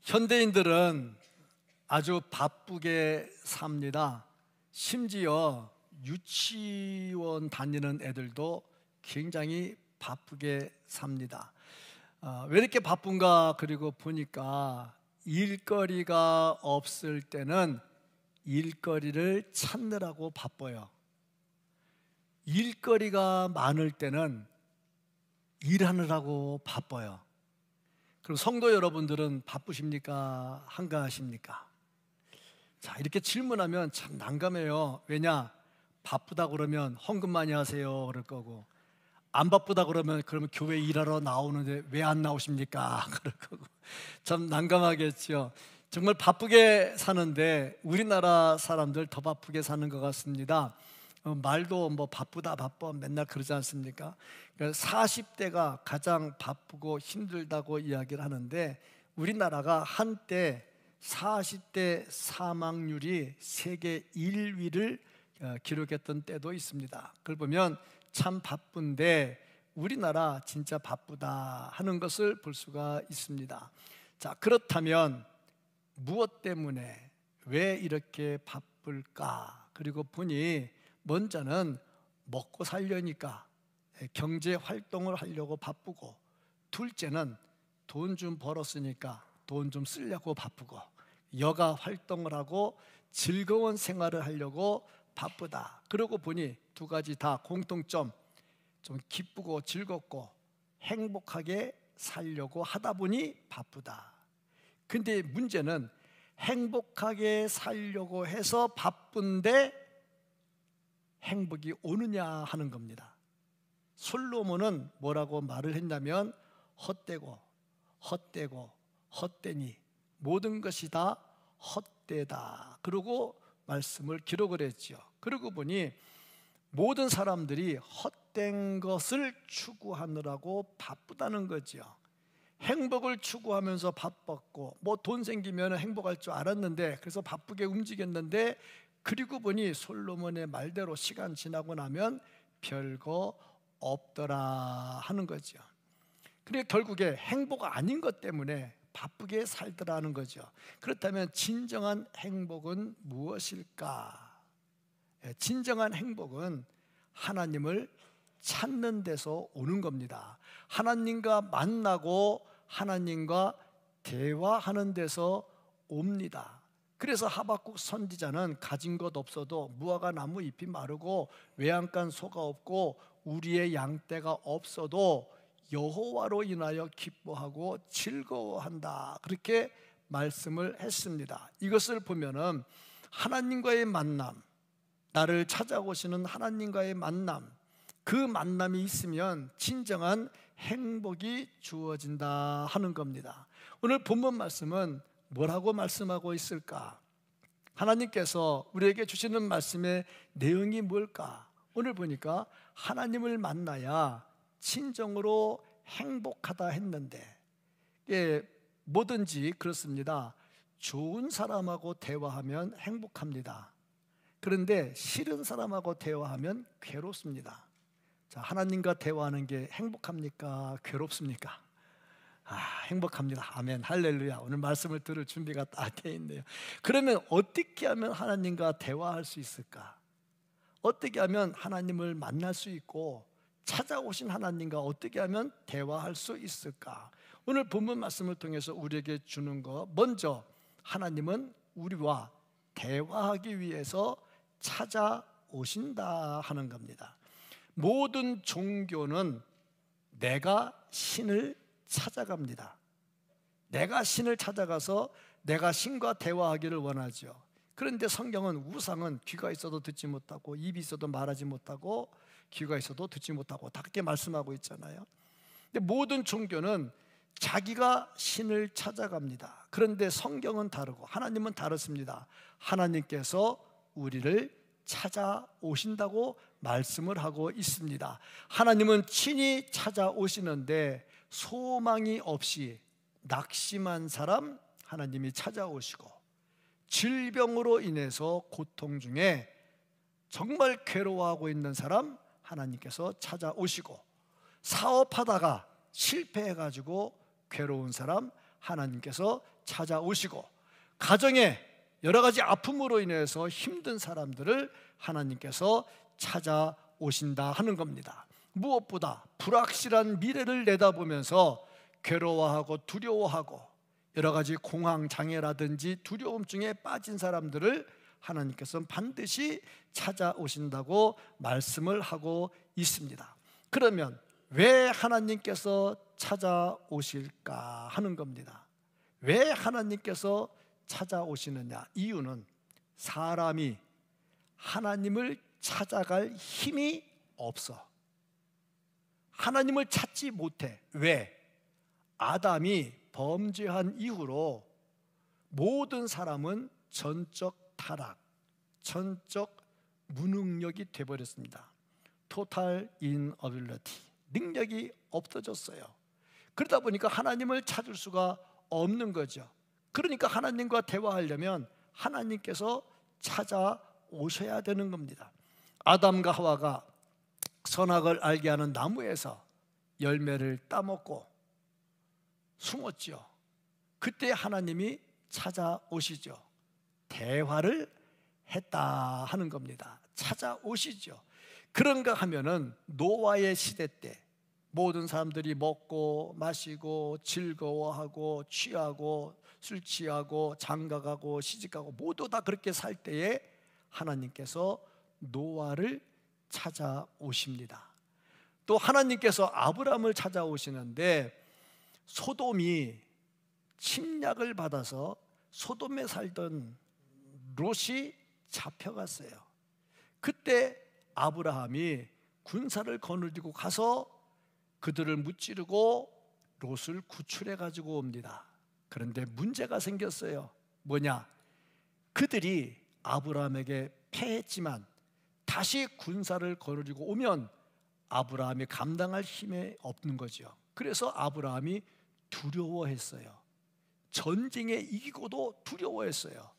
현대인들은 아주 바쁘게 삽니다. 심지어 유치원 다니는 애들도 굉장히 바쁘게 삽니다. 왜 이렇게 바쁜가? 그리고 보니까 일거리가 없을 때는 일거리를 찾느라고 바빠요. 일거리가 많을 때는 일하느라고 바빠요. 그럼 성도 여러분들은 바쁘십니까? 한가하십니까? 자, 이렇게 질문하면 참 난감해요. 왜냐? 바쁘다 그러면 헌금 많이 하세요 그럴 거고, 안 바쁘다 그러면 교회 일하러 나오는데 왜 안 나오십니까? 그럴 거고, 참 난감하겠죠. 정말 바쁘게 사는데 우리나라 사람들 더 바쁘게 사는 것 같습니다. 말도 바쁘다 바빠 맨날 그러지 않습니까? 40대가 가장 바쁘고 힘들다고 이야기를 하는데, 우리나라가 한때 40대 사망률이 세계 1위를 기록했던 때도 있습니다. 그걸 보면 참 바쁜데 우리나라 진짜 바쁘다 하는 것을 볼 수가 있습니다. 자, 그렇다면 무엇 때문에 왜 이렇게 바쁠까? 그리고 보니 먼저는 먹고 살려니까 경제 활동을 하려고 바쁘고, 둘째는 돈 좀 벌었으니까 돈 좀 쓰려고 바쁘고, 여가 활동을 하고 즐거운 생활을 하려고 바쁘다. 그러고 보니 두 가지 다 공통점, 좀 기쁘고 즐겁고 행복하게 살려고 하다 보니 바쁘다. 근데 문제는 행복하게 살려고 해서 바쁜데 행복이 오느냐 하는 겁니다. 솔로몬은 뭐라고 말을 했냐면, 헛되고 헛되고 헛되니 모든 것이 다 헛되다. 그러고 말씀을 기록을 했죠. 그러고 보니 모든 사람들이 헛된 것을 추구하느라고 바쁘다는 거죠. 행복을 추구하면서 바빴고, 돈 생기면 행복할 줄 알았는데, 그래서 바쁘게 움직였는데, 그리고 보니 솔로몬의 말대로 시간 지나고 나면 별거 없더라 하는 거죠. 그러니까 결국에 행복 아닌 것 때문에 바쁘게 살더라는 거죠. 그렇다면 진정한 행복은 무엇일까? 진정한 행복은 하나님을 찾는 데서 오는 겁니다. 하나님과 만나고 하나님과 대화하는 데서 옵니다. 그래서 하박국 선지자는 가진 것 없어도 무화과 나무 잎이 마르고 외양간 소가 없고 우리의 양떼가 없어도 여호와로 인하여 기뻐하고 즐거워한다, 그렇게 말씀을 했습니다. 이것을 보면은 하나님과의 만남, 나를 찾아오시는 하나님과의 만남, 그 만남이 있으면 진정한 행복이 주어진다 하는 겁니다. 오늘 본문 말씀은 뭐라고 말씀하고 있을까? 하나님께서 우리에게 주시는 말씀의 내용이 뭘까? 오늘 보니까 하나님을 만나야 진정으로 행복하다 했는데, 뭐든지 그렇습니다. 좋은 사람하고 대화하면 행복합니다. 그런데 싫은 사람하고 대화하면 괴롭습니다. 자, 하나님과 대화하는 게 행복합니까? 괴롭습니까? 행복합니다. 아멘, 할렐루야. 오늘 말씀을 들을 준비가 다 돼 있네요. 그러면 어떻게 하면 하나님과 대화할 수 있을까? 어떻게 하면 하나님을 만날 수 있고 찾아오신 하나님과 어떻게 하면 대화할 수 있을까? 오늘 본문 말씀을 통해서 우리에게 주는 거, 먼저 하나님은 우리와 대화하기 위해서 찾아오신다 하는 겁니다. 모든 종교는 내가 신을 찾아갑니다. 내가 신을 찾아가서 내가 신과 대화하기를 원하죠. 그런데 성경은 우상은 귀가 있어도 듣지 못하고 입이 있어도 말하지 못하고 귀가 있어도 듣지 못하고 다 그렇게 말씀하고 있잖아요. 근데 모든 종교는 자기가 신을 찾아갑니다. 그런데 성경은 다르고 하나님은 다르습니다. 하나님께서 우리를 찾아오신다고 말씀을 하고 있습니다. 하나님은 친히 찾아오시는데 소망이 없이 낙심한 사람 하나님이 찾아오시고, 질병으로 인해서 고통 중에 정말 괴로워하고 있는 사람 하나님께서 찾아오시고, 사업하다가 실패해가지고 괴로운 사람 하나님께서 찾아오시고, 가정에 여러 가지 아픔으로 인해서 힘든 사람들을 하나님께서 찾아오신다 하는 겁니다. 무엇보다 불확실한 미래를 내다보면서 괴로워하고 두려워하고 여러 가지 공황장애라든지 두려움증에 빠진 사람들을 하나님께서는 반드시 찾아오신다고 말씀을 하고 있습니다. 그러면 왜 하나님께서 찾아오실까 하는 겁니다. 왜 하나님께서 찾아오시느냐? 이유는 사람이 하나님을 찾아갈 힘이 없어. 하나님을 찾지 못해. 왜? 아담이 범죄한 이후로 모든 사람은 전적 타락, 전적 무능력이 되어버렸습니다. Total inability, 능력이 없어졌어요. 그러다 보니까 하나님을 찾을 수가 없는 거죠. 그러니까 하나님과 대화하려면 하나님께서 찾아오셔야 되는 겁니다. 아담과 하와가 선악을 알게 하는 나무에서 열매를 따먹고 숨었죠. 그때 하나님이 찾아오시죠. 대화를 했다 하는 겁니다. 찾아오시죠. 그런가 하면은 노아의 시대 때 모든 사람들이 먹고 마시고 즐거워하고 취하고 술 취하고 장가가고 시집가고 모두 다 그렇게 살 때에 하나님께서 노아를 찾아오십니다. 또 하나님께서 아브라함을 찾아오시는데 소돔이 침략을 받아서 소돔에 살던 롯이 잡혀갔어요. 그때 아브라함이 군사를 거느리고 가서 그들을 무찌르고 롯을 구출해 가지고 옵니다. 그런데 문제가 생겼어요. 뭐냐? 그들이 아브라함에게 패했지만 다시 군사를 거느리고 오면 아브라함이 감당할 힘이 없는 거죠. 그래서 아브라함이 두려워했어요. 전쟁에 이기고도 두려워했어요.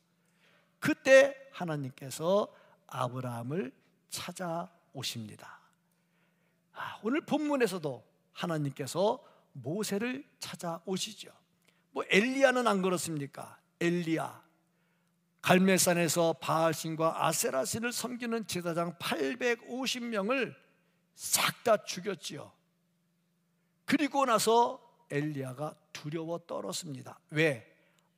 그때 하나님께서 아브라함을 찾아오십니다. 오늘 본문에서도 하나님께서 모세를 찾아오시죠. 뭐 엘리야는 안 그렇습니까? 엘리야 갈멜산에서 바알신과 아세라신을 섬기는 제사장 850명을 싹 다 죽였지요. 그리고 나서 엘리야가 두려워 떨었습니다. 왜?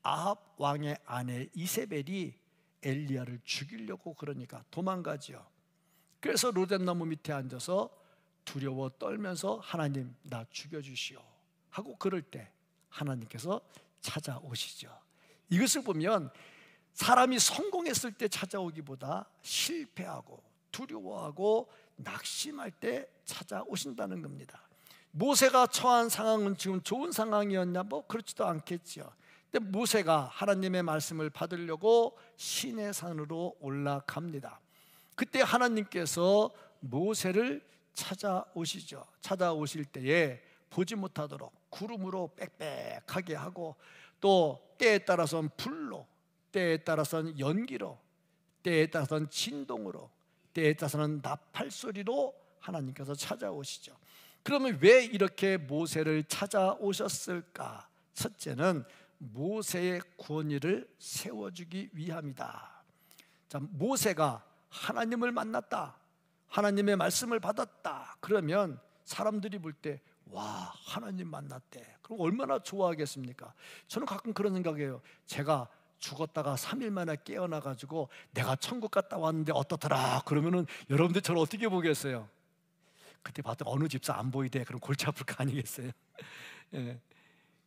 아합 왕의 아내 이세벨이 엘리야를 죽이려고 그러니까 도망가지요. 그래서 로뎀나무 밑에 앉아서 두려워 떨면서 하나님 나 죽여주시오 하고 그럴 때 하나님께서 찾아오시죠. 이것을 보면 사람이 성공했을 때 찾아오기보다 실패하고 두려워하고 낙심할 때 찾아오신다는 겁니다. 모세가 처한 상황은 지금 좋은 상황이었냐? 뭐 그렇지도 않겠죠. 근데 모세가 하나님의 말씀을 받으려고 시내 산으로 올라갑니다. 그때 하나님께서 모세를 찾아오시죠. 찾아오실 때에 보지 못하도록 구름으로 빽빽하게 하고 또 때에 따라서는 불로, 때에 따라서는 연기로, 때에 따라서는 진동으로, 때에 따라서는 나팔 소리로 하나님께서 찾아오시죠. 그러면 왜 이렇게 모세를 찾아오셨을까? 첫째는 모세의 권위를 세워주기 위함이다. 자, 모세가 하나님을 만났다, 하나님의 말씀을 받았다. 그러면 사람들이 볼 때 와, 하나님 만났대. 그럼 얼마나 좋아하겠습니까? 저는 가끔 그런 생각해요. 제가 죽었다가 3일 만에 깨어나가지고 내가 천국 갔다 왔는데 어떻더라 그러면은 여러분들 저를 어떻게 보겠어요? 그때 봤더니 어느 집사 안 보이대. 그럼 골치 아플 거 아니겠어요? 예.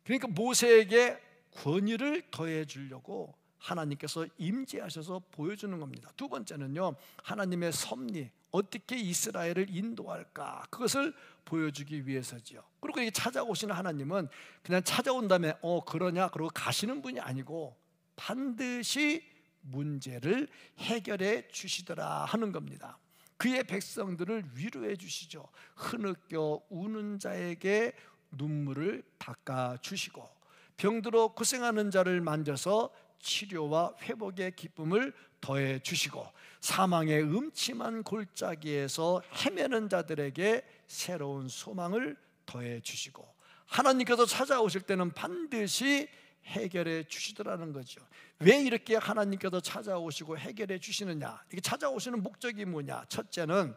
그러니까 모세에게 권위를 더해 주려고 하나님께서 임재하셔서 보여주는 겁니다. 두 번째는요, 하나님의 섭리, 어떻게 이스라엘을 인도할까, 그것을 보여주기 위해서지요. 그리고 이게 찾아오시는 하나님은 그냥 찾아온 다음에 그러냐 그러고 가시는 분이 아니고 반드시 문제를 해결해 주시더라 하는 겁니다. 그의 백성들을 위로해 주시죠. 흐느껴 우는 자에게 눈물을 닦아 주시고 병들어 고생하는 자를 만져서 치료와 회복의 기쁨을 더해 주시고 사망의 음침한 골짜기에서 헤매는 자들에게 새로운 소망을 더해 주시고 하나님께서 찾아오실 때는 반드시 해결해 주시더라는 거죠. 왜 이렇게 하나님께서 찾아오시고 해결해 주시느냐? 이게 찾아오시는 목적이 뭐냐? 첫째는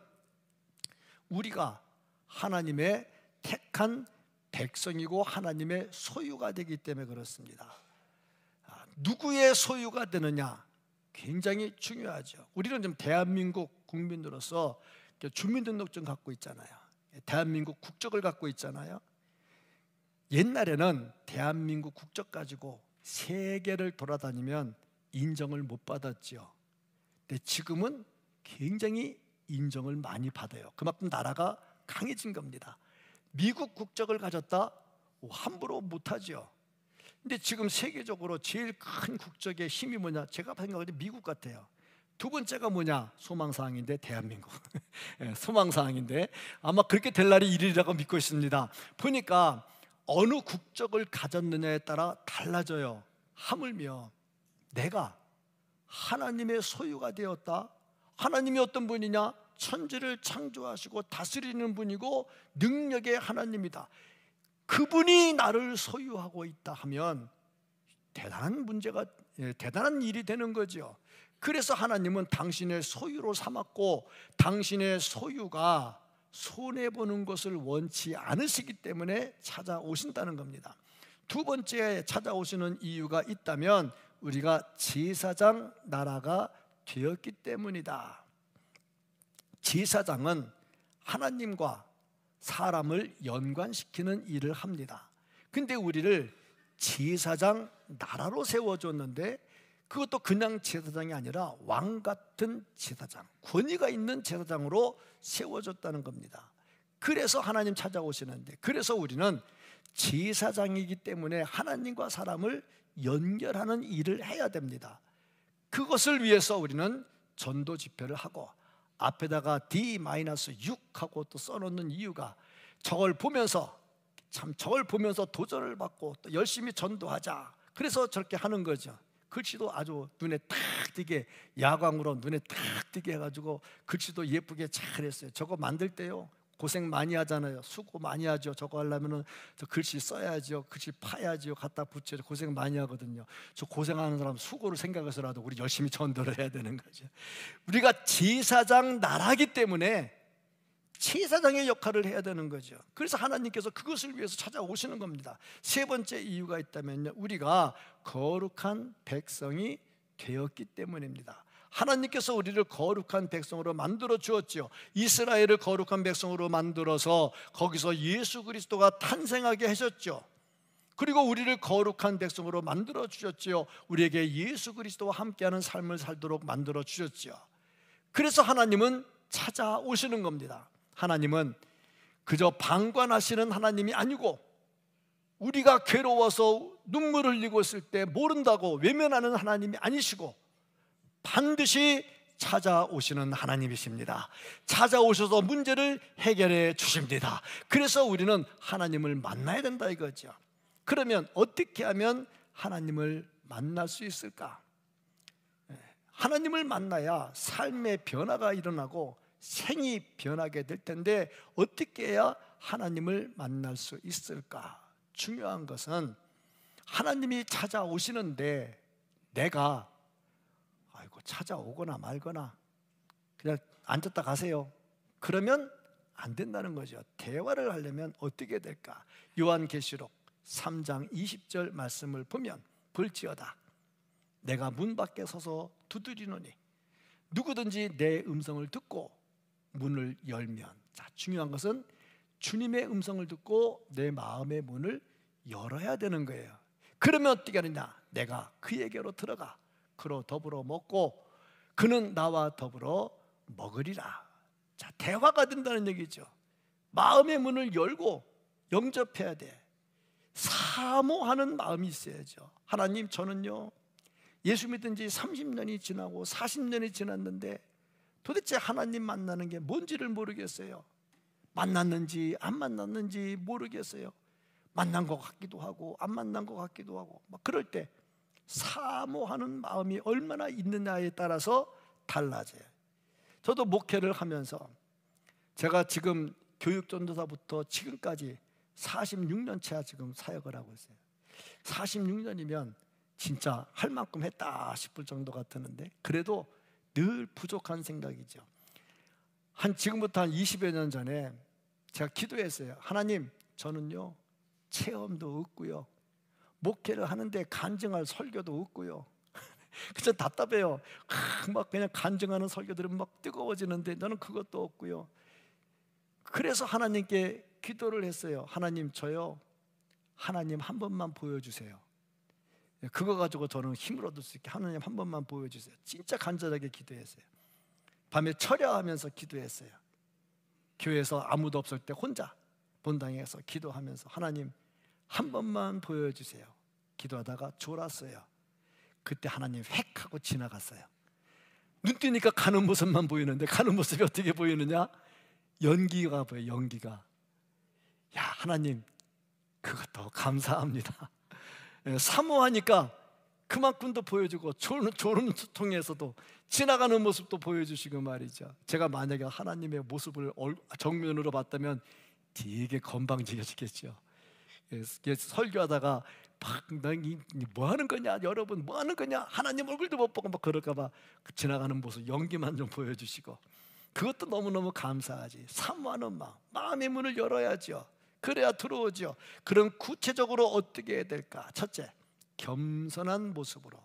우리가 하나님의 택한 백성이고 하나님의 소유가 되기 때문에 그렇습니다. 누구의 소유가 되느냐? 굉장히 중요하죠. 우리는 좀 대한민국 국민으로서 주민등록증 갖고 있잖아요. 대한민국 국적을 갖고 있잖아요. 옛날에는 대한민국 국적 가지고 세계를 돌아다니면 인정을 못 받았죠. 근데 지금은 굉장히 인정을 많이 받아요. 그만큼 나라가 강해진 겁니다. 미국 국적을 가졌다? 함부로 못하죠. 근데 지금 세계적으로 제일 큰 국적의 힘이 뭐냐? 제가 생각할 때 미국 같아요. 두 번째가 뭐냐? 소망사항인데 대한민국. 소망사항인데 아마 그렇게 될 날이 이르리라고 믿고 있습니다. 보니까 어느 국적을 가졌느냐에 따라 달라져요. 하물며 내가 하나님의 소유가 되었다. 하나님이 어떤 분이냐? 천지를 창조하시고 다스리는 분이고 능력의 하나님이다. 그분이 나를 소유하고 있다 하면 대단한 문제가, 대단한 일이 되는 거죠. 그래서 하나님은 당신의 소유로 삼았고 당신의 소유가 손해보는 것을 원치 않으시기 때문에 찾아오신다는 겁니다. 두 번째 찾아오시는 이유가 있다면 우리가 제사장 나라가 되었기 때문이다. 제사장은 하나님과 사람을 연관시키는 일을 합니다. 근데 우리를 제사장 나라로 세워줬는데 그것도 그냥 제사장이 아니라 왕 같은 제사장, 권위가 있는 제사장으로 세워졌다는 겁니다. 그래서 하나님 찾아오시는데, 그래서 우리는 제사장이기 때문에 하나님과 사람을 연결하는 일을 해야 됩니다. 그것을 위해서 우리는 전도 집회를 하고 앞에다가 D-6하고 또 써놓는 이유가 저걸 보면서 도전을 받고 또 열심히 전도하자. 그래서 저렇게 하는 거죠. 글씨도 아주 눈에 딱 띄게, 야광으로 눈에 딱 띄게 해가지고 글씨도 예쁘게 잘 했어요. 저거 만들 때요 고생 많이 하잖아요. 수고 많이 하죠. 저거 하려면은 저 글씨 써야죠. 글씨 파야죠. 갖다 붙여야죠. 고생 많이 하거든요. 저 고생하는 사람 수고를 생각해서라도 우리 열심히 전도를 해야 되는 거죠. 우리가 제사장 나라기 때문에 제사장의 역할을 해야 되는 거죠. 그래서 하나님께서 그것을 위해서 찾아오시는 겁니다. 세 번째 이유가 있다면요, 우리가 거룩한 백성이 되었기 때문입니다. 하나님께서 우리를 거룩한 백성으로 만들어 주었죠. 이스라엘을 거룩한 백성으로 만들어서 거기서 예수 그리스도가 탄생하게 하셨죠. 그리고 우리를 거룩한 백성으로 만들어 주셨죠. 우리에게 예수 그리스도와 함께하는 삶을 살도록 만들어 주셨죠. 그래서 하나님은 찾아오시는 겁니다. 하나님은 그저 방관하시는 하나님이 아니고 우리가 괴로워서 눈물 흘리고 있을 때 모른다고 외면하는 하나님이 아니시고 반드시 찾아오시는 하나님이십니다. 찾아오셔서 문제를 해결해 주십니다. 그래서 우리는 하나님을 만나야 된다 이거죠. 그러면 어떻게 하면 하나님을 만날 수 있을까? 하나님을 만나야 삶의 변화가 일어나고 생이 변하게 될 텐데 어떻게 해야 하나님을 만날 수 있을까? 중요한 것은 하나님이 찾아오시는데 내가 찾아오거나 말거나 그냥 앉았다 가세요. 그러면 안 된다는 거죠. 대화를 하려면 어떻게 될까? 요한계시록 3장 20절 말씀을 보면 볼지어다 내가 문 밖에 서서 두드리노니 누구든지 내 음성을 듣고 문을 열면, 자, 중요한 것은 주님의 음성을 듣고 내 마음의 문을 열어야 되는 거예요. 그러면 어떻게 하느냐? 내가 그에게로 들어가 그로 더불어 먹고 그는 나와 더불어 먹으리라. 자, 대화가 된다는 얘기죠. 마음의 문을 열고 영접해야 돼. 사모하는 마음이 있어야죠. 하나님, 저는요 예수 믿은 지 30년이 지나고 40년이 지났는데 도대체 하나님 만나는 게 뭔지를 모르겠어요. 만났는지 안 만났는지 모르겠어요. 만난 것 같기도 하고 안 만난 것 같기도 하고 막 그럴 때 사모하는 마음이 얼마나 있느냐에 따라서 달라져요. 저도 목회를 하면서 제가 지금 교육전도사부터 지금까지 46년차 지금 사역을 하고 있어요. 46년이면 진짜 할 만큼 했다 싶을 정도 같았는데, 그래도 늘 부족한 생각이죠. 지금부터 한 20여 년 전에 제가 기도했어요. 하나님, 저는요 체험도 없고요, 목회를 하는데 간증할 설교도 없고요. 그저 답답해요. 막 그냥 간증하는 설교들은 막 뜨거워지는데 저는 그것도 없고요. 그래서 하나님께 기도를 했어요. 하나님, 저요 하나님 한 번만 보여주세요. 그거 가지고 저는 힘을 얻을 수 있게 하나님 한 번만 보여주세요. 진짜 간절하게 기도했어요. 밤에 철야하면서 기도했어요. 교회에서 아무도 없을 때 혼자 본당에서 기도하면서 하나님 한 번만 보여주세요. 기도하다가 졸았어요. 그때 하나님 획 하고 지나갔어요. 눈 뜨니까 가는 모습만 보이는데, 가는 모습이 어떻게 보이느냐? 연기가 보여요. 연기가. 야, 하나님 그것도 감사합니다. 사모하니까 그만큼도 보여주고, 졸음 통해서도 지나가는 모습도 보여주시고 말이죠. 제가 만약에 하나님의 모습을 정면으로 봤다면 되게 건방지겠죠. 설교하다가 막 뭐 하는 거냐, 여러분 뭐 하는 거냐, 하나님 얼굴도 못 보고 막 그럴까 봐 지나가는 모습 연기만 좀 보여주시고, 그것도 너무너무 감사하지. 사모하는 마음의 문을 열어야죠. 그래야 들어오죠. 그럼 구체적으로 어떻게 해야 될까? 첫째, 겸손한 모습으로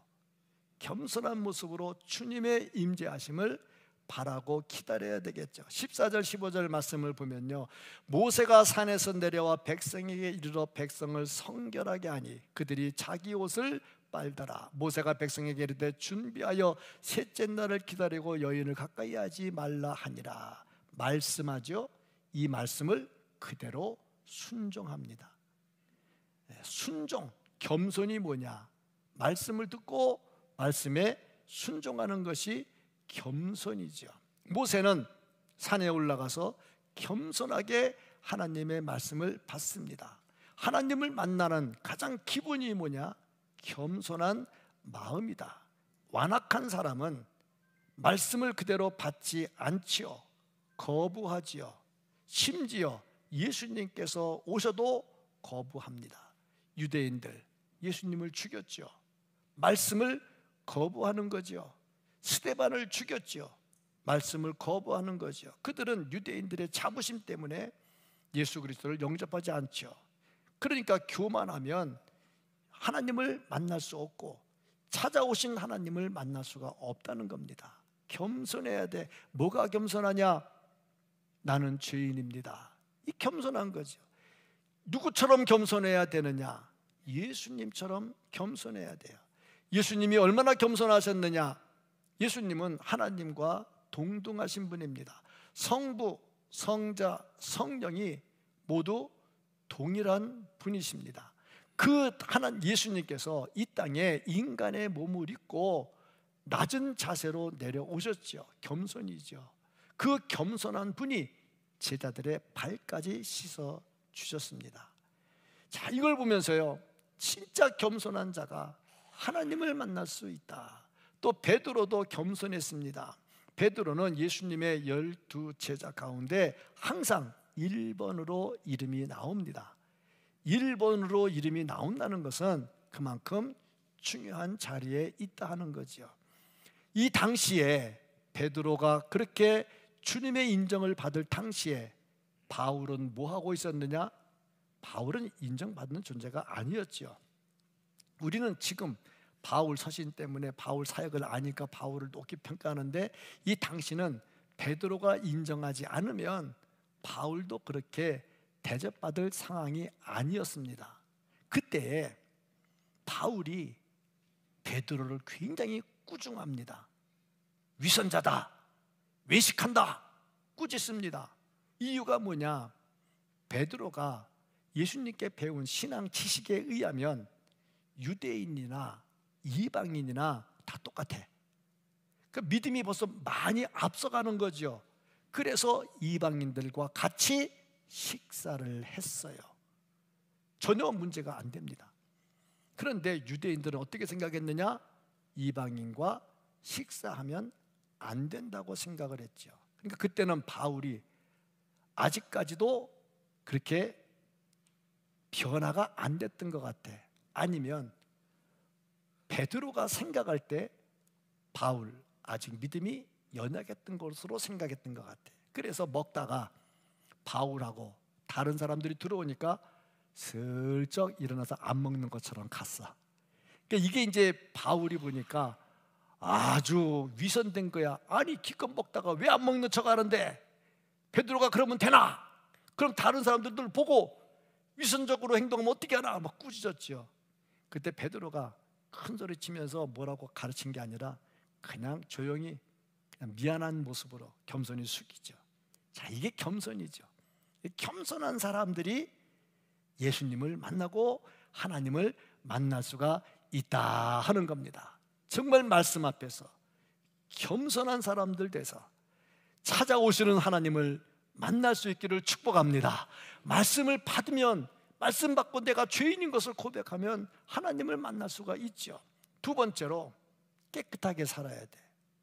주님의 임재하심을 바라고 기다려야 되겠죠. 14절 15절 말씀을 보면요, 모세가 산에서 내려와 백성에게 이르러 백성을 성결하게 하니 그들이 자기 옷을 빨더라. 모세가 백성에게 이르되 준비하여 셋째 날을 기다리고 여인을 가까이 하지 말라 하니라. 말씀하죠. 이 말씀을 그대로 순종합니다. 순종, 겸손이 뭐냐? 말씀을 듣고 말씀에 순종하는 것이 겸손이죠. 모세는 산에 올라가서 겸손하게 하나님의 말씀을 받습니다. 하나님을 만나는 가장 기본이 뭐냐? 겸손한 마음이다. 완악한 사람은 말씀을 그대로 받지 않지요. 거부하지요. 심지어 예수님께서 오셔도 거부합니다. 유대인들 예수님을 죽였죠. 말씀을 거부하는 거죠. 스데반을 죽였죠. 말씀을 거부하는 거죠. 그들은 유대인들의 자부심 때문에 예수 그리스도를 영접하지 않죠. 그러니까 교만하면 하나님을 만날 수 없고 찾아오신 하나님을 만날 수가 없다는 겁니다. 겸손해야 돼. 뭐가 겸손하냐? 나는 죄인입니다. 이 겸손한 거죠. 누구처럼 겸손해야 되느냐? 예수님처럼 겸손해야 돼요. 예수님이 얼마나 겸손하셨느냐? 예수님은 하나님과 동등하신 분입니다. 성부, 성자, 성령이 모두 동일한 분이십니다. 그 예수님께서 이 땅에 인간의 몸을 입고 낮은 자세로 내려오셨죠. 겸손이죠. 그 겸손한 분이 제자들의 발까지 씻어 주셨습니다. 자, 이걸 보면서요, 진짜 겸손한 자가 하나님을 만날 수 있다. 또 베드로도 겸손했습니다. 베드로는 예수님의 12제자 가운데 항상 1번으로 이름이 나옵니다. 1번으로 이름이 나온다는 것은 그만큼 중요한 자리에 있다 하는 거죠. 이 당시에 베드로가 그렇게 주님의 인정을 받을 당시에 바울은 뭐 하고 있었느냐? 바울은 인정받는 존재가 아니었죠. 우리는 지금 바울 서신 때문에 바울 사역을 아니까 바울을 높게 평가하는데, 이 당시는 베드로가 인정하지 않으면 바울도 그렇게 대접받을 상황이 아니었습니다. 그때 바울이 베드로를 굉장히 꾸중합니다. 위선자다, 외식한다, 꾸짖습니다. 이유가 뭐냐? 베드로가 예수님께 배운 신앙 지식에 의하면 유대인이나 이방인이나 다 똑같아. 그 믿음이 벌써 많이 앞서가는 거죠. 그래서 이방인들과 같이 식사를 했어요. 전혀 문제가 안 됩니다. 그런데 유대인들은 어떻게 생각했느냐? 이방인과 식사하면 안 된다고 생각을 했죠. 그러니까 그때는 바울이 아직까지도 그렇게 변화가 안 됐던 것 같아. 아니면 베드로가 생각할 때 바울 아직 믿음이 연약했던 것으로 생각했던 것 같아. 그래서 먹다가 바울하고 다른 사람들이 들어오니까 슬쩍 일어나서 안 먹는 것처럼 갔어. 그러니까 이게 이제 바울이 보니까 아주 위선된 거야. 아니 기껏 먹다가 왜 안 먹는 척 하는데 베드로가 그러면 되나? 그럼 다른 사람들을 보고 위선적으로 행동하면 어떻게 하나? 막 꾸짖었죠. 그때 베드로가 큰 소리 치면서 뭐라고 가르친 게 아니라 그냥 조용히 그냥 미안한 모습으로 겸손히 숙이죠. 자, 이게 겸손이죠. 겸손한 사람들이 예수님을 만나고 하나님을 만날 수가 있다 하는 겁니다. 정말 말씀 앞에서 겸손한 사람들 돼서 찾아오시는 하나님을 만날 수 있기를 축복합니다. 말씀을 받으면, 말씀 받고 내가 죄인인 것을 고백하면 하나님을 만날 수가 있죠. 두 번째로 깨끗하게 살아야 돼.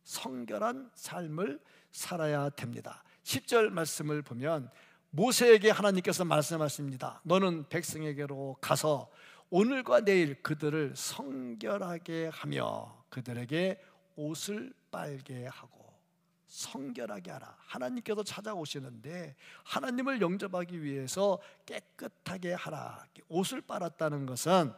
성결한 삶을 살아야 됩니다. 10절 말씀을 보면 모세에게 하나님께서 말씀하십니다. 너는 백성에게로 가서 오늘과 내일 그들을 성결하게 하며 그들에게 옷을 빨게 하고. 성결하게 하라. 하나님께서 찾아오시는데 하나님을 영접하기 위해서 깨끗하게 하라. 옷을 빨았다는 것은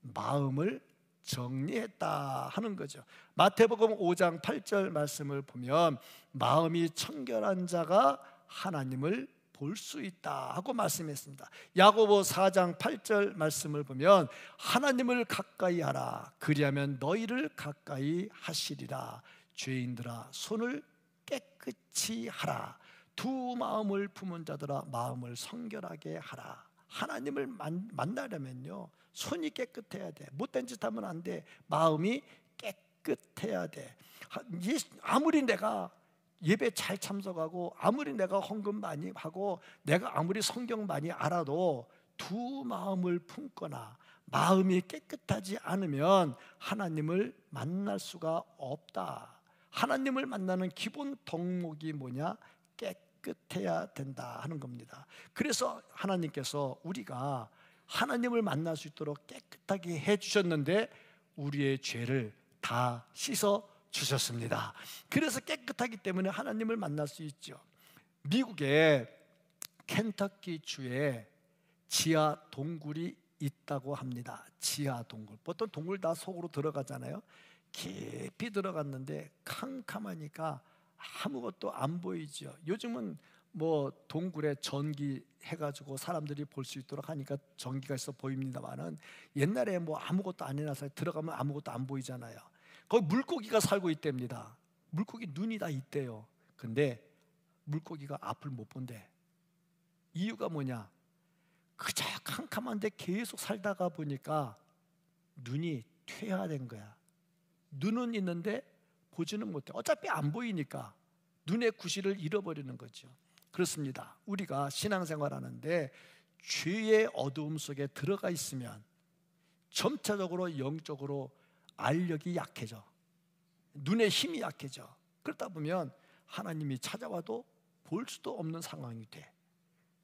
마음을 정리했다 하는 거죠. 마태복음 5장 8절 말씀을 보면 마음이 청결한 자가 하나님을 볼 수 있다 하고 말씀했습니다. 야고보 4장 8절 말씀을 보면 하나님을 가까이 하라. 그리하면 너희를 가까이 하시리라. 죄인들아 손을 깨끗이 하라. 두 마음을 품은 자들아 마음을 성결하게 하라. 하나님을 만나려면요 손이 깨끗해야 돼. 못된 짓 하면 안 돼. 마음이 깨끗해야 돼. 아무리 내가 예배 잘 참석하고 아무리 내가 헌금 많이 하고 내가 아무리 성경 많이 알아도 두 마음을 품거나 마음이 깨끗하지 않으면 하나님을 만날 수가 없다. 하나님을 만나는 기본 덕목이 뭐냐? 깨끗해야 된다 하는 겁니다. 그래서 하나님께서 우리가 하나님을 만날 수 있도록 깨끗하게 해주셨는데 우리의 죄를 다 씻어 주셨습니다. 그래서 깨끗하기 때문에 하나님을 만날 수 있죠. 미국의 켄터키 주에 지하 동굴이 있다고 합니다. 지하 동굴. 보통 동굴 다 속으로 들어가잖아요. 깊이 들어갔는데 캄캄하니까 아무것도 안 보이죠. 요즘은 뭐 동굴에 전기 해가지고 사람들이 볼 수 있도록 하니까 전기가 있어 보입니다만은 옛날에 뭐 아무것도 안 해놔서 들어가면 아무것도 안 보이잖아요. 거기 물고기가 살고 있답니다. 물고기 눈이 다 있대요. 근데 물고기가 앞을 못 본대. 이유가 뭐냐? 그저 캄캄한데 계속 살다가 보니까 눈이 퇴화된 거야. 눈은 있는데 보지는 못해. 어차피 안 보이니까 눈의 구실을 잃어버리는 거죠. 그렇습니다. 우리가 신앙생활하는데 죄의 어두움 속에 들어가 있으면 점차적으로 영적으로 알력이 약해져. 눈의 힘이 약해져. 그러다 보면 하나님이 찾아와도 볼 수도 없는 상황이 돼.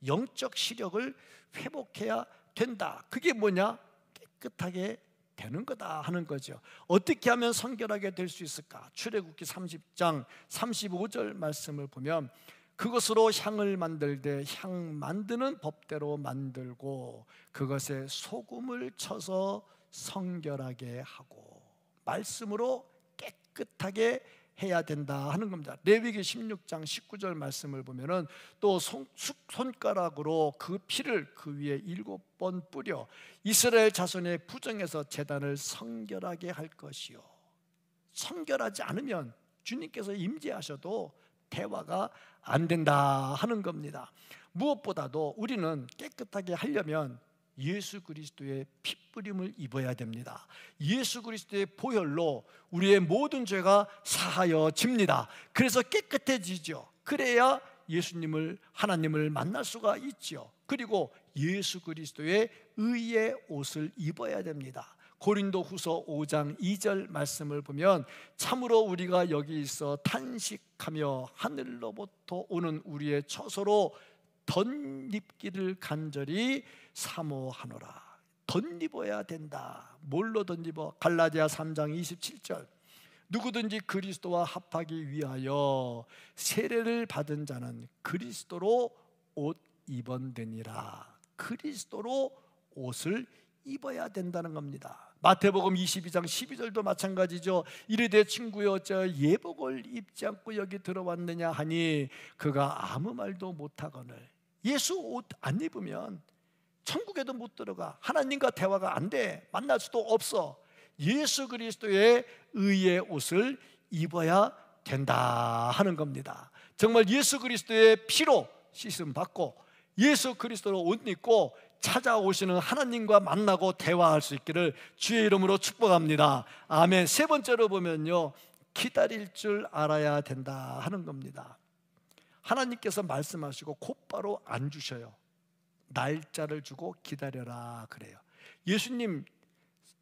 영적 시력을 회복해야 된다. 그게 뭐냐? 깨끗하게 되는 거다 하는 거죠. 어떻게 하면 성결하게 될 수 있을까? 출애굽기 30장 35절 말씀을 보면 그것으로 향을 만들되 향 만드는 법대로 만들고 그것에 소금을 쳐서 성결하게 하고 말씀으로 깨끗하게 해야 된다 하는 겁니다. 레위기 16장 19절 말씀을 보면은 또 손가락으로 그 피를 그 위에 7번 뿌려 이스라엘 자손의 부정에서 제단을 성결하게 할 것이요. 성결하지 않으면 주님께서 임재하셔도 대화가 안 된다 하는 겁니다. 무엇보다도 우리는 깨끗하게 하려면 예수 그리스도의 핏부림을 입어야 됩니다. 예수 그리스도의 보혈로 우리의 모든 죄가 사하여집니다. 그래서 깨끗해지죠. 그래야 예수님을, 하나님을 만날 수가 있죠. 그리고 예수 그리스도의 의의 옷을 입어야 됩니다. 고린도후서 5장 2절 말씀을 보면 참으로 우리가 여기 있어 탄식하며 하늘로부터 오는 우리의 처소로 덧입기를 간절히 사모하노라. 덧입어야 된다. 뭘로 덧입어? 갈라디아 3장 27절. 누구든지 그리스도와 합하기 위하여 세례를 받은 자는 그리스도로 옷 입었느니라. 그리스도로 옷을 입어야 된다는 겁니다. 마태복음 22장 12절도 마찬가지죠. 이르되 친구여 어찌하여 예복을 입지 않고 여기 들어왔느냐 하니 그가 아무 말도 못하거늘. 예수 옷 안 입으면 천국에도 못 들어가. 하나님과 대화가 안 돼. 만날 수도 없어. 예수 그리스도의 의의 옷을 입어야 된다 하는 겁니다. 정말 예수 그리스도의 피로 씻음 받고 예수 그리스도로 옷 입고 찾아오시는 하나님과 만나고 대화할 수 있기를 주의 이름으로 축복합니다. 아멘. 세 번째로 보면요, 기다릴 줄 알아야 된다 하는 겁니다. 하나님께서 말씀하시고 곧바로 안 주셔요. 날짜를 주고 기다려라 그래요. 예수님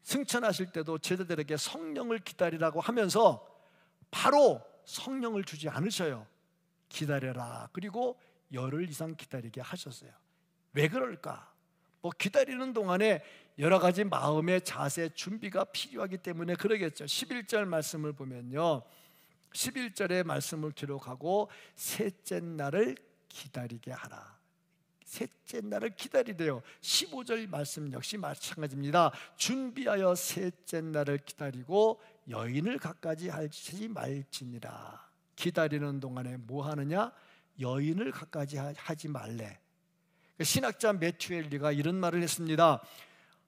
승천하실 때도 제자들에게 성령을 기다리라고 하면서 바로 성령을 주지 않으셔요. 기다려라. 그리고 열흘 이상 기다리게 하셨어요. 왜 그럴까? 기다리는 동안에 여러 가지 마음의 자세, 준비가 필요하기 때문에 그러겠죠. 11절 말씀을 보면요, 11절의 말씀을 기록하고 셋째 날을 기다리게 하라. 셋째 날을 기다리래요. 15절 말씀 역시 마찬가지입니다. 준비하여 셋째 날을 기다리고 여인을 갖가지 하지 말지니라. 기다리는 동안에 뭐 하느냐? 여인을 갖가지 하지 말래. 신학자 매튜 헨리가 이런 말을 했습니다.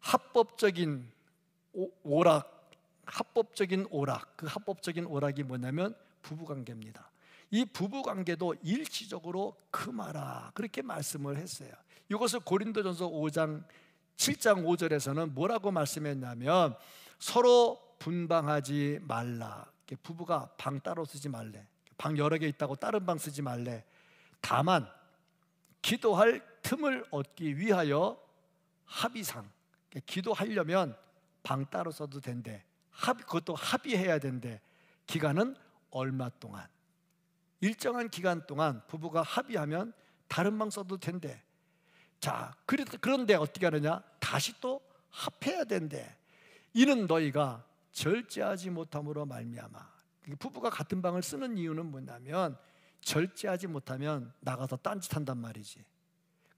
합법적인 오락, 그 합법적인 오락이 뭐냐면 부부관계입니다. 이 부부관계도 일시적으로 금하라 그렇게 말씀을 했어요. 이것을 고린도전서 5장 7장 5절에서는 뭐라고 말씀했냐면 서로 분방하지 말라. 부부가 방 따로 쓰지 말래. 방 여러 개 있다고 다른 방 쓰지 말래. 다만 기도할 틈을 얻기 위하여 합의상, 기도하려면 방 따로 써도 된대. 그것도 합의해야 된대. 기간은 얼마 동안, 일정한 기간 동안 부부가 합의하면 다른 방 써도 된대. 자, 그런데 어떻게 하느냐? 다시 또 합해야 된대. 이는 너희가 절제하지 못함으로 말미암아. 부부가 같은 방을 쓰는 이유는 뭐냐면 절제하지 못하면 나가서 딴짓한단 말이지.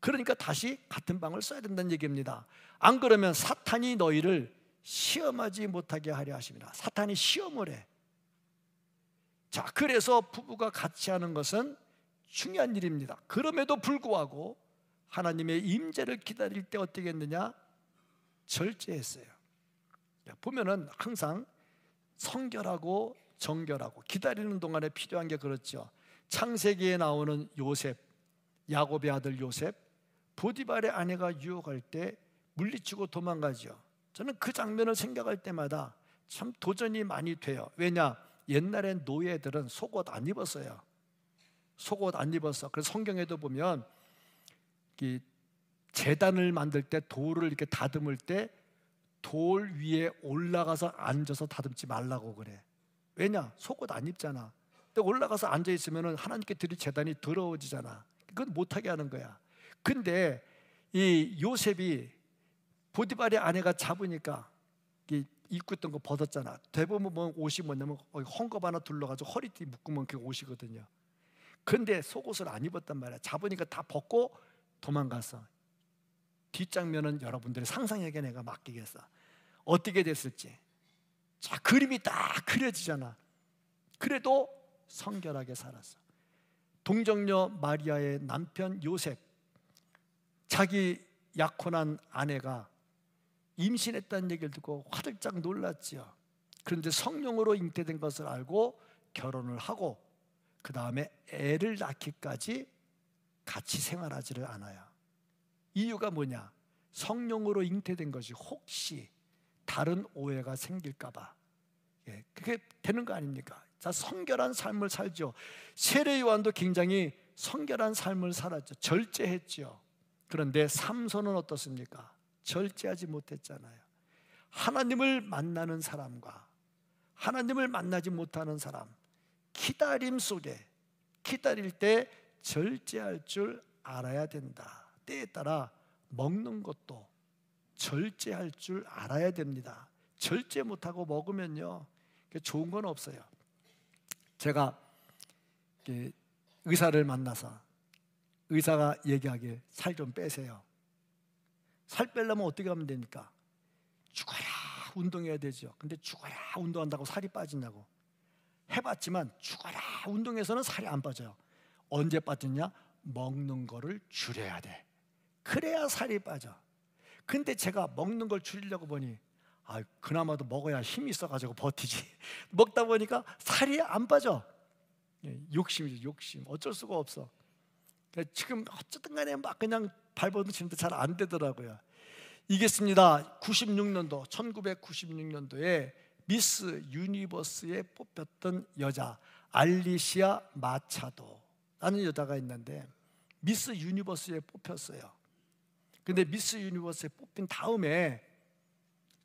그러니까 다시 같은 방을 써야 된다는 얘기입니다. 안 그러면 사탄이 너희를 시험하지 못하게 하려 하십니다. 사탄이 시험을 해. 자, 그래서 부부가 같이 하는 것은 중요한 일입니다. 그럼에도 불구하고 하나님의 임재를 기다릴 때 어떻게 했느냐? 절제했어요. 보면은 항상 성결하고 정결하고 기다리는 동안에 필요한 게 그렇죠. 창세기에 나오는 요셉, 야곱의 아들 요셉, 보디발의 아내가 유혹할 때 물리치고 도망가죠. 저는 그 장면을 생각할 때마다 참 도전이 많이 돼요. 왜냐? 옛날엔 노예들은 속옷 안 입었어요. 속옷 안 입었어. 그래서 성경에도 보면 제단을 만들 때 돌을 이렇게 다듬을 때 돌 위에 올라가서 앉아서 다듬지 말라고 그래. 왜냐? 속옷 안 입잖아. 근데 올라가서 앉아 있으면 하나님께 드릴 제단이 더러워지잖아. 그건 못하게 하는 거야. 근데 이 요셉이 보디발의 아내가 잡으니까 입고 있던 거 벗었잖아. 대부분 옷이 뭐냐면 헝겊 하나 둘러가지고 허리띠 묶으면 그게 옷이거든요. 근데 속옷을 안 입었단 말이야. 잡으니까 다 벗고 도망갔어. 뒷장면은 여러분들의 상상에게 내가 맡기겠어. 어떻게 됐을지. 자, 그림이 딱 그려지잖아. 그래도 성결하게 살았어. 동정녀 마리아의 남편 요셉, 자기 약혼한 아내가 임신했다는 얘기를 듣고 화들짝 놀랐지요. 그런데 성령으로 잉태된 것을 알고 결혼을 하고 그 다음에 애를 낳기까지 같이 생활하지를 않아요. 이유가 뭐냐? 성령으로 잉태된 것이 혹시 다른 오해가 생길까 봐. 그게 되는 거 아닙니까? 자, 성결한 삶을 살죠. 세례 요한도 굉장히 성결한 삶을 살았죠. 절제했죠. 그런데 삼손은 어떻습니까? 절제하지 못했잖아요. 하나님을 만나는 사람과 하나님을 만나지 못하는 사람, 기다림 속에 기다릴 때 절제할 줄 알아야 된다. 때에 따라 먹는 것도 절제할 줄 알아야 됩니다. 절제 못하고 먹으면요, 좋은 건 없어요. 제가 의사를 만나서 의사가 얘기하기에 살 좀 빼세요. 살 빼려면 어떻게 하면 됩니까? 죽어야 운동해야 되죠. 근데 죽어야 운동한다고 살이 빠지냐고. 해봤지만 죽어야 운동해서는 살이 안 빠져요. 언제 빠지냐? 먹는 거를 줄여야 돼. 그래야 살이 빠져. 근데 제가 먹는 걸 줄이려고 보니 그나마도 먹어야 힘이 있어가지고 버티지. 먹다 보니까 살이 안 빠져. 욕심이죠, 욕심. 어쩔 수가 없어. 지금 어쨌든 간에 막 그냥 발버둥 치는데 잘 안 되더라고요. 이겠습니다. 1996년도에 미스 유니버스에 뽑혔던 여자 알리시아 마차도라는 여자가 있는데 미스 유니버스에 뽑혔어요. 근데 미스 유니버스에 뽑힌 다음에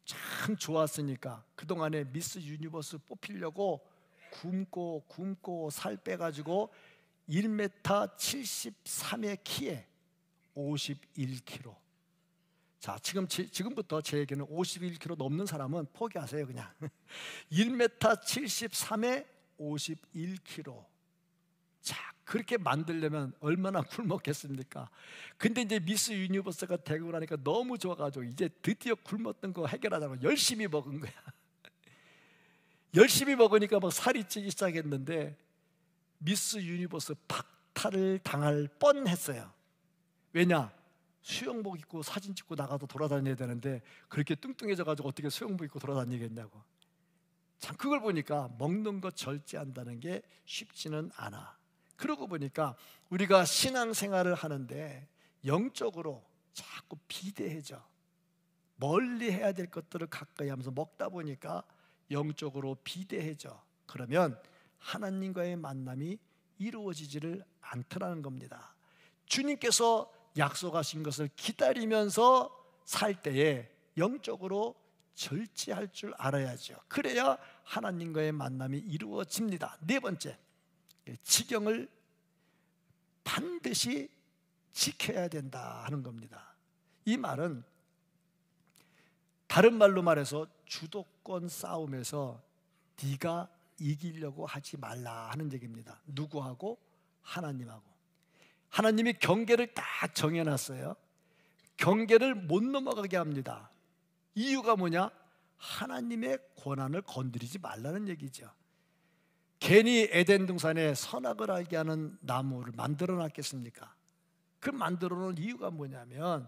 참 좋았으니까 그동안에 미스 유니버스 뽑히려고 굶고 살 빼가지고 1m 73의 키에 51kg. 자, 지금부터 제 얘기는 51kg 넘는 사람은 포기하세요. 그냥 1m 73에 51kg. 자, 그렇게 만들려면 얼마나 굶었겠습니까? 근데 이제 미스 유니버스가 되고 나니까 너무 좋아가지고 이제 드디어 굶었던 거 해결하자고 열심히 먹은 거야. 열심히 먹으니까 막 살이 찌기 시작했는데 미스 유니버스 박탈을 당할 뻔했어요. 왜냐? 수영복 입고 사진 찍고 나가도 돌아다녀야 되는데 그렇게 뚱뚱해져가지고 어떻게 수영복 입고 돌아다니겠냐고. 참 그걸 보니까 먹는 거 절제한다는 게 쉽지는 않아. 그러고 보니까 우리가 신앙생활을 하는데 영적으로 자꾸 비대해져. 멀리 해야 될 것들을 가까이 하면서 먹다 보니까 영적으로 비대해져. 그러면 하나님과의 만남이 이루어지지를 않더라는 겁니다. 주님께서 약속하신 것을 기다리면서 살 때에 영적으로 절제할 줄 알아야죠. 그래야 하나님과의 만남이 이루어집니다. 네 번째, 지경을 반드시 지켜야 된다 하는 겁니다. 이 말은 다른 말로 말해서 주도권 싸움에서 네가 이기려고 하지 말라 하는 얘기입니다. 누구하고? 하나님하고. 하나님이 경계를 딱 정해놨어요. 경계를 못 넘어가게 합니다. 이유가 뭐냐? 하나님의 권한을 건드리지 말라는 얘기죠. 괜히 에덴 동산에 선악을 알게 하는 나무를 만들어 놨겠습니까? 그 만들어 놓은 이유가 뭐냐면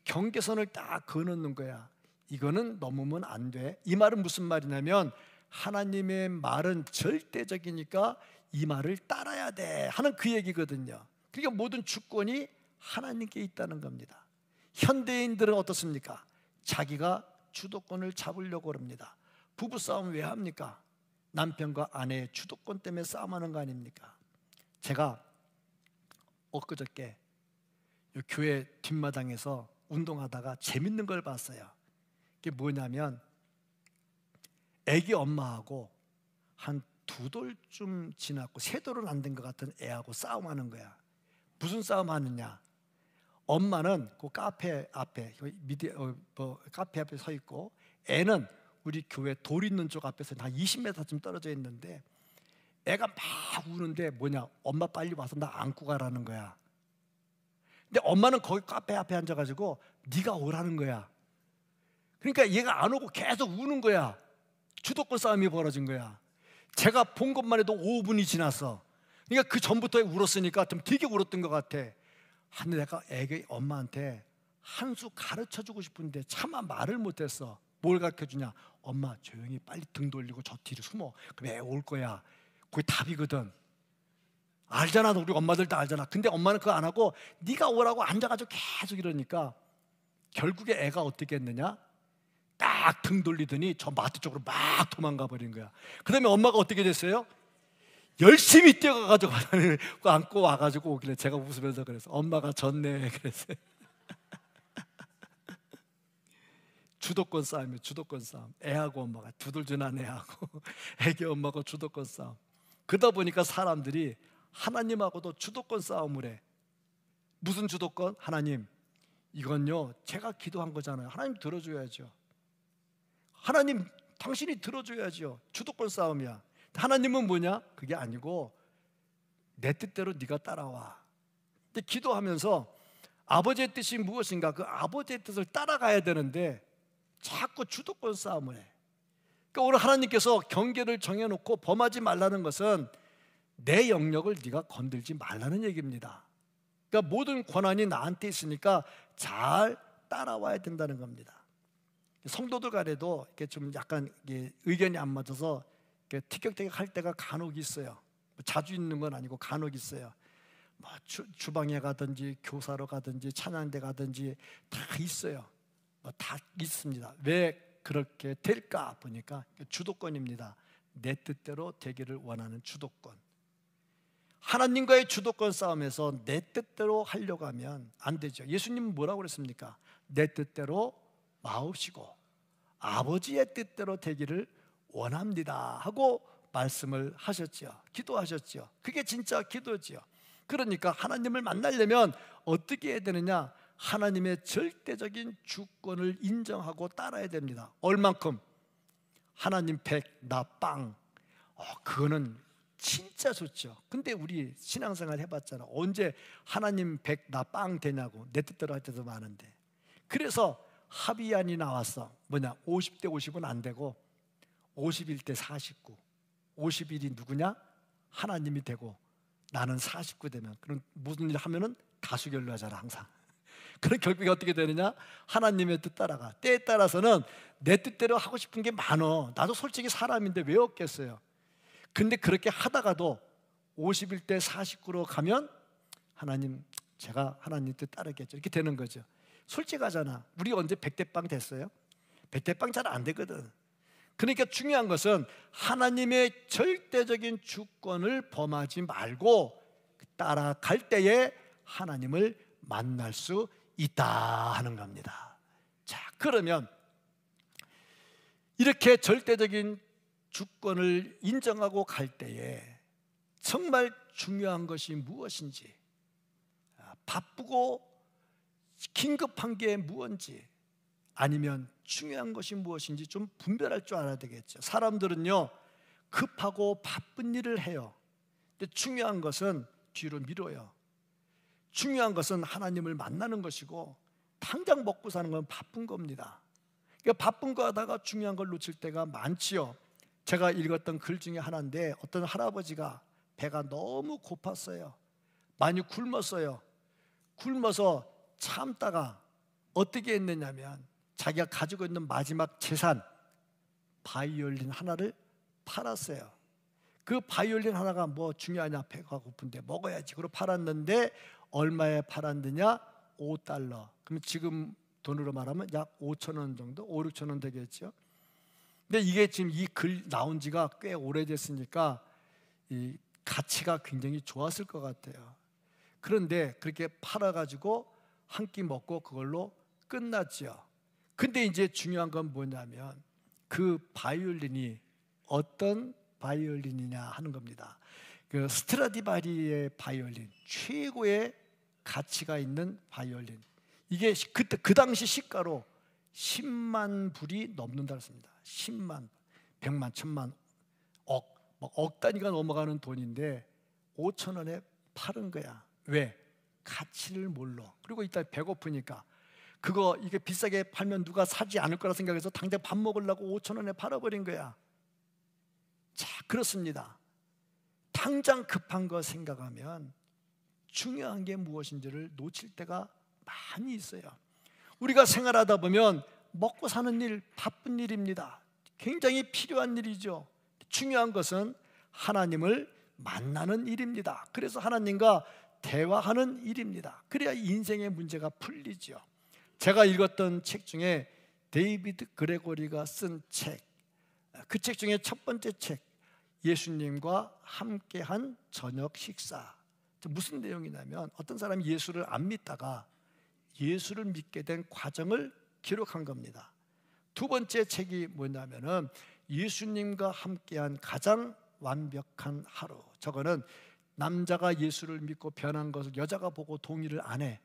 경계선을 딱 그어놓는 거야. 이거는 넘으면 안 돼. 이 말은 무슨 말이냐면 하나님의 말은 절대적이니까 이 말을 따라야 돼 하는 그 얘기거든요. 그러니까 모든 주권이 하나님께 있다는 겁니다. 현대인들은 어떻습니까? 자기가 주도권을 잡으려고 합니다. 부부싸움 왜 합니까? 남편과 아내의 주도권 때문에 싸움하는 거 아닙니까? 제가 엊그저께 교회 뒷마당에서 운동하다가 재밌는 걸 봤어요. 그게 뭐냐면 애기 엄마하고 한 2돌쯤 지났고 3돌은 안 된 것 같은 애하고 싸움하는 거야. 무슨 싸움하느냐? 엄마는 그 카페 앞에 카페 앞에 서 있고 애는 우리 교회 돌 있는 쪽 앞에서 한 20m쯤 떨어져 있는데 애가 막 우는데 뭐냐? 엄마 빨리 와서 나 안고 가라는 거야. 근데 엄마는 거기 카페 앞에 앉아가지고 네가 오라는 거야. 그러니까 얘가 안 오고 계속 우는 거야. 주도권 싸움이 벌어진 거야. 제가 본 것만 해도 5분이 지났어. 그러니까 그 전부터 울었으니까 좀 되게 울었던 것 같아. 근데 내가 애기 엄마한테 한 수 가르쳐주고 싶은데 차마 말을 못했어. 뭘 가르쳐주냐? 엄마 조용히 빨리 등 돌리고 저 뒤로 숨어. 그럼 애 올 거야. 그게 답이거든. 알잖아. 우리 엄마들 다 알잖아. 근데 엄마는 그거 안 하고 네가 오라고 앉아가지고 계속 이러니까 결국에 애가 어떻게 했느냐? 딱 등 돌리더니 저 마트 쪽으로 막 도망가 버린 거야. 그 다음에 엄마가 어떻게 됐어요? 열심히 뛰어가가지고 안고 와가지고 오길래 제가 웃으면서 그래서 엄마가 졌네 그랬어요. 주도권 싸움이에요. 주도권 싸움. 애하고 엄마가 두들준한 애하고 애기 엄마가 주도권 싸움. 그러다 보니까 사람들이 하나님하고도 주도권 싸움을 해. 무슨 주도권? 하나님 이건요 제가 기도한 거잖아요. 하나님 들어줘야죠. 하나님 당신이 들어줘야죠. 주도권 싸움이야. 하나님은 뭐냐? 그게 아니고 내 뜻대로 네가 따라와. 근데 기도하면서 아버지의 뜻이 무엇인가? 그 아버지의 뜻을 따라가야 되는데 자꾸 주도권 싸움을 해. 그러니까 오늘 하나님께서 경계를 정해놓고 범하지 말라는 것은 내 영역을 네가 건들지 말라는 얘기입니다. 그러니까 모든 권한이 나한테 있으니까 잘 따라와야 된다는 겁니다. 성도들 간에도 이렇게 좀 약간 의견이 안 맞아서 티격태격할 때가 간혹 있어요. 자주 있는 건 아니고 간혹 있어요. 뭐 주방에 가든지 교사로 가든지 찬양대 가든지 다 있어요. 다 있습니다. 왜 그렇게 될까 보니까 주도권입니다. 내 뜻대로 되기를 원하는 주도권. 하나님과의 주도권 싸움에서 내 뜻대로 하려고 하면 안 되죠. 예수님은 뭐라고 그랬습니까? 내 뜻대로 마옵시고 아버지의 뜻대로 되기를 원합니다 하고 말씀을 하셨죠. 기도하셨죠. 그게 진짜 기도지요. 그러니까 하나님을 만나려면 어떻게 해야 되느냐? 하나님의 절대적인 주권을 인정하고 따라야 됩니다. 얼만큼? 하나님 100, 나 빵. 그거는 진짜 좋죠. 근데 우리 신앙생활 해봤잖아. 언제 하나님 100, 나 빵 되냐고. 내 뜻대로 할 때도 많은데. 그래서 합의안이 나왔어. 뭐냐? 50대 50은 안 되고 51대 49. 51이 누구냐? 하나님이 되고 나는 49 되면, 그럼 무슨 일 하면은 다수결로 하잖아 항상. 그런 결국에 어떻게 되느냐? 하나님의 뜻 따라가. 때에 따라서는 내 뜻대로 하고 싶은 게 많어. 나도 솔직히 사람인데 왜 없겠어요. 근데 그렇게 하다가도 51대 49로 가면 하나님, 제가 하나님 뜻 따르겠죠. 이렇게 되는 거죠. 솔직하잖아. 우리 언제 100대 빵 됐어요? 100대 빵 잘 안 되거든. 그러니까 중요한 것은 하나님의 절대적인 주권을 범하지 말고 따라갈 때에 하나님을 만날 수 있다 하는 겁니다. 자, 그러면 이렇게 절대적인 주권을 인정하고 갈 때에 정말 중요한 것이 무엇인지, 바쁘고 긴급한 게 무엇인지, 아니면 중요한 것이 무엇인지 좀 분별할 줄 알아야 되겠죠. 사람들은요 급하고 바쁜 일을 해요. 근데 중요한 것은 뒤로 미뤄요. 중요한 것은 하나님을 만나는 것이고 당장 먹고 사는 건 바쁜 겁니다. 그러니까 바쁜 거 하다가 중요한 걸 놓칠 때가 많지요. 제가 읽었던 글 중에 하나인데 어떤 할아버지가 배가 너무 고팠어요. 많이 굶었어요. 굶어서 참다가 어떻게 했느냐면 자기가 가지고 있는 마지막 재산 바이올린 하나를 팔았어요. 그 바이올린 하나가 뭐 중요하냐? 배가 고픈데 먹어야지. 그리고 팔았는데 얼마에 팔았느냐? 5달러. 그럼 지금 돈으로 말하면 약 5천 원 정도? 5, 6천 원 되겠죠. 근데 이게 지금 이 글 나온 지가 꽤 오래됐으니까 이 가치가 굉장히 좋았을 것 같아요. 그런데 그렇게 팔아가지고 한 끼 먹고 그걸로 끝났죠. 근데 이제 중요한 건 뭐냐면 그 바이올린이 어떤 바이올린이냐 하는 겁니다. 그 스트라디바리의 바이올린, 최고의 가치가 있는 바이올린. 이게 그때 그 당시 시가로 10만 불이 넘는다 했습니다. 10만, 100만, 1000만, 억 단위가 넘어가는 돈인데 5천 원에 팔은 거야. 왜? 가치를 몰라. 그리고 이따 배고프니까 그거 이게 비싸게 팔면 누가 사지 않을 거라 생각해서 당장 밥 먹으려고 5천 원에 팔아버린 거야. 자, 그렇습니다. 당장 급한 거 생각하면 중요한 게 무엇인지를 놓칠 때가 많이 있어요. 우리가 생활하다 보면 먹고 사는 일, 바쁜 일입니다. 굉장히 필요한 일이죠. 중요한 것은 하나님을 만나는 일입니다. 그래서 하나님과 대화하는 일입니다. 그래야 인생의 문제가 풀리죠. 제가 읽었던 책 중에 데이비드 그레고리가 쓴 책, 그 책 중에 첫 번째 책, 예수님과 함께한 저녁 식사. 무슨 내용이냐면 어떤 사람이 예수를 안 믿다가 예수를 믿게 된 과정을 기록한 겁니다. 두 번째 책이 뭐냐면은 예수님과 함께한 가장 완벽한 하루. 저거는 남자가 예수를 믿고 변한 것을 여자가 보고 동의를 안 해.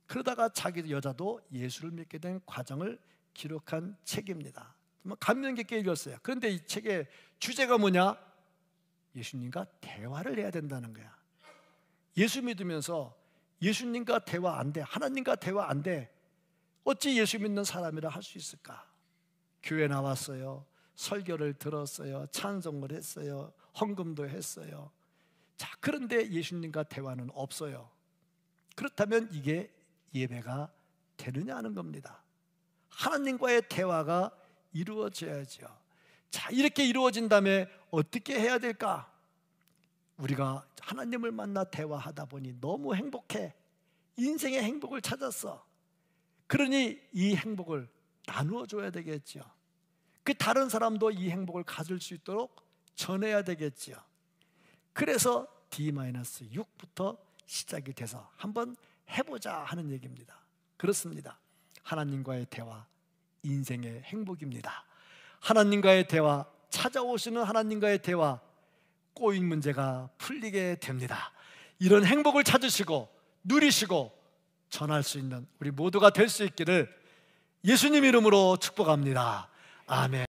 그러다가 자기 여자도 예수를 믿게 된 과정을 기록한 책입니다. 정말 감명 깊게 읽었어요. 그런데 이 책의 주제가 뭐냐? 예수님과 대화를 해야 된다는 거야. 예수 믿으면서 예수님과 대화 안 돼, 하나님과 대화 안 돼, 어찌 예수 믿는 사람이라 할 수 있을까? 교회 나왔어요, 설교를 들었어요, 찬송을 했어요, 헌금도 했어요. 자, 그런데 예수님과 대화는 없어요. 그렇다면 이게 예배가 되느냐 하는 겁니다. 하나님과의 대화가 이루어져야죠. 자, 이렇게 이루어진 다음에 어떻게 해야 될까? 우리가 하나님을 만나 대화하다 보니 너무 행복해. 인생의 행복을 찾았어. 그러니 이 행복을 나누어 줘야 되겠죠. 그 다른 사람도 이 행복을 가질 수 있도록 전해야 되겠죠. 그래서 D-6부터 시작이 돼서 한번 해보자 하는 얘기입니다. 그렇습니다. 하나님과의 대화, 인생의 행복입니다. 하나님과의 대화, 찾아오시는 하나님과의 대화, 꼬인 문제가 풀리게 됩니다. 이런 행복을 찾으시고 누리시고 전할 수 있는 우리 모두가 될 수 있기를 예수님 이름으로 축복합니다. 아멘.